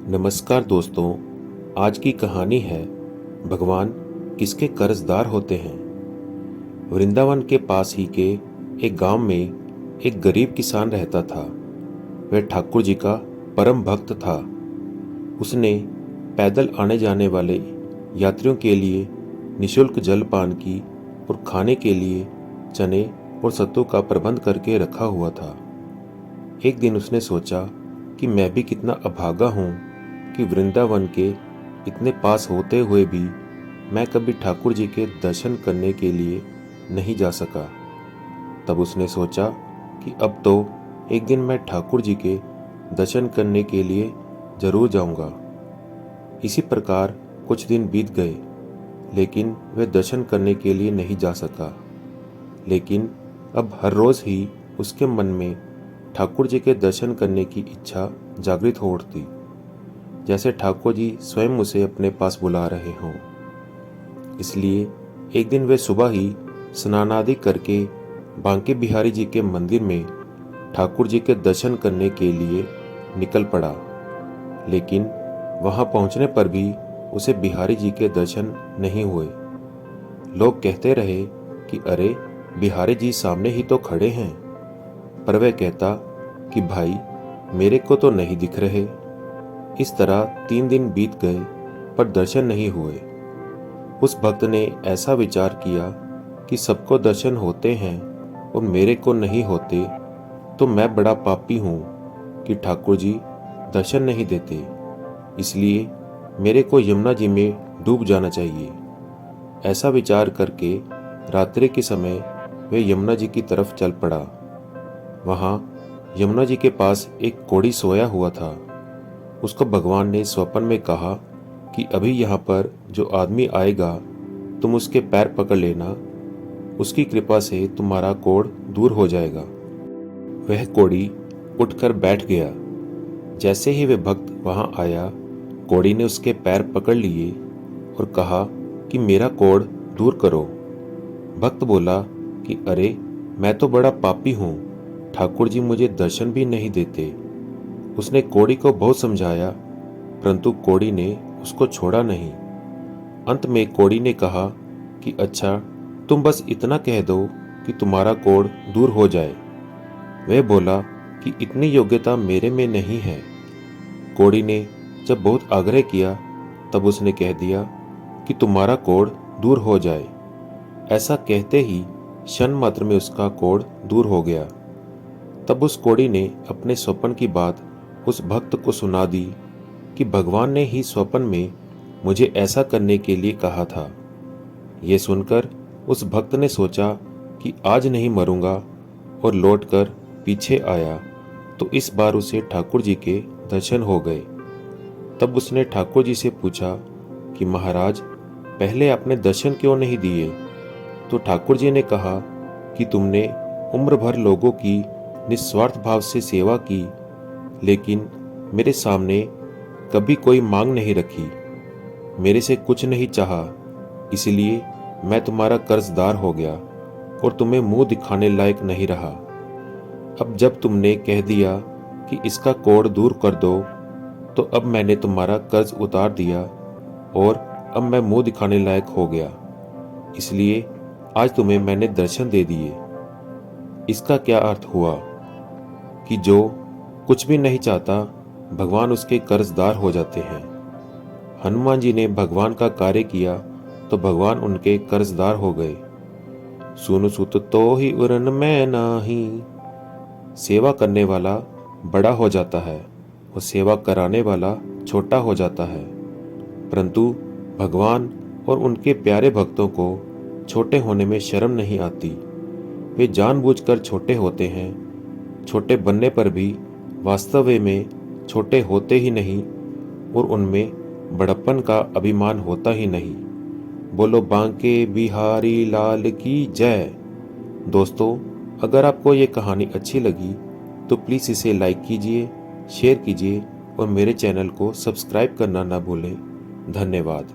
नमस्कार दोस्तों, आज की कहानी है भगवान किसके कर्जदार होते हैं। वृंदावन के पास ही के एक गांव में एक गरीब किसान रहता था। वह ठाकुर जी का परम भक्त था। उसने पैदल आने जाने वाले यात्रियों के लिए निःशुल्क जलपान की और खाने के लिए चने और सत्तू का प्रबंध करके रखा हुआ था। एक दिन उसने सोचा कि मैं भी कितना अभागा हूँ कि वृंदावन के इतने पास होते हुए भी मैं कभी ठाकुर जी के दर्शन करने के लिए नहीं जा सका। तब उसने सोचा कि अब तो एक दिन मैं ठाकुर जी के दर्शन करने के लिए जरूर जाऊंगा। इसी प्रकार कुछ दिन बीत गए, लेकिन वह दर्शन करने के लिए नहीं जा सका। लेकिन अब हर रोज ही उसके मन में ठाकुर जी के दर्शन करने की इच्छा जागृत हो उठती, जैसे ठाकुर जी स्वयं उसे अपने पास बुला रहे हों। इसलिए एक दिन वे सुबह ही स्नान आदि करके बांके बिहारी जी के मंदिर में ठाकुर जी के दर्शन करने के लिए निकल पड़ा। लेकिन वहां पहुंचने पर भी उसे बिहारी जी के दर्शन नहीं हुए। लोग कहते रहे कि अरे, बिहारी जी सामने ही तो खड़े हैं। पर वह कहता कि भाई, मेरे को तो नहीं दिख रहे। इस तरह 3 दिन बीत गए पर दर्शन नहीं हुए। उस भक्त ने ऐसा विचार किया कि सबको दर्शन होते हैं और मेरे को नहीं होते, तो मैं बड़ा पापी हूँ कि ठाकुर जी दर्शन नहीं देते। इसलिए मेरे को यमुना जी में डूब जाना चाहिए। ऐसा विचार करके रात्रि के समय वे यमुना जी की तरफ चल पड़ा। वहां यमुना जी के पास एक कोढ़ी सोया हुआ था। उसको भगवान ने स्वप्न में कहा कि अभी यहाँ पर जो आदमी आएगा तुम उसके पैर पकड़ लेना, उसकी कृपा से तुम्हारा कोढ़ दूर हो जाएगा। वह कोढ़ी उठकर बैठ गया। जैसे ही वह भक्त वहां आया, कोढ़ी ने उसके पैर पकड़ लिए और कहा कि मेरा कोढ़ दूर करो। भक्त बोला कि अरे, मैं तो बड़ा पापी हूँ, ठाकुर जी मुझे दर्शन भी नहीं देते। उसने कोढ़ी को बहुत समझाया, परंतु कोढ़ी ने उसको छोड़ा नहीं। अंत में कोढ़ी ने कहा कि अच्छा, तुम बस इतना कह दो कि तुम्हारा कोढ़ दूर हो जाए। वह बोला कि इतनी योग्यता मेरे में नहीं है। कोढ़ी ने जब बहुत आग्रह किया, तब उसने कह दिया कि तुम्हारा कोढ़ दूर हो जाए। ऐसा कहते ही क्षण मात्र में उसका कोढ़ दूर हो गया। तब उस कोढ़ी ने अपने स्वप्न की बात उस भक्त को सुना दी कि भगवान ने ही स्वप्न में मुझे ऐसा करने के लिए कहा था। ये सुनकर उस भक्त ने सोचा कि आज नहीं मरूंगा, और लौटकर पीछे आया तो इस बार उसे ठाकुर जी के दर्शन हो गए। तब उसने ठाकुर जी से पूछा कि महाराज, पहले आपने दर्शन क्यों नहीं दिए? तो ठाकुर जी ने कहा कि तुमने उम्र भर लोगों की निस्वार्थ भाव से सेवा की, लेकिन मेरे सामने कभी कोई मांग नहीं रखी, मेरे से कुछ नहीं चाहा। इसलिए मैं तुम्हारा कर्जदार हो गया और तुम्हें मुंह दिखाने लायक नहीं रहा। अब जब तुमने कह दिया कि इसका कोढ़ दूर कर दो, तो अब मैंने तुम्हारा कर्ज उतार दिया और अब मैं मुंह दिखाने लायक हो गया। इसलिए आज तुम्हें मैंने दर्शन दे दिए। इसका क्या अर्थ हुआ कि जो कुछ भी नहीं चाहता, भगवान उसके कर्जदार हो जाते हैं। हनुमान जी ने भगवान का कार्य किया तो भगवान उनके कर्जदार हो गए। सुनु सुत तो ही उरन में नाही। सेवा करने वाला बड़ा हो जाता है और सेवा कराने वाला छोटा हो जाता है, परंतु भगवान और उनके प्यारे भक्तों को छोटे होने में शर्म नहीं आती। वे जानबूझकर छोटे होते हैं। छोटे बनने पर भी वास्तव में छोटे होते ही नहीं और उनमें बड़प्पन का अभिमान होता ही नहीं। बोलो बांके बिहारी लाल की जय। दोस्तों, अगर आपको ये कहानी अच्छी लगी तो प्लीज़ इसे लाइक कीजिए, शेयर कीजिए और मेरे चैनल को सब्सक्राइब करना ना भूलें। धन्यवाद।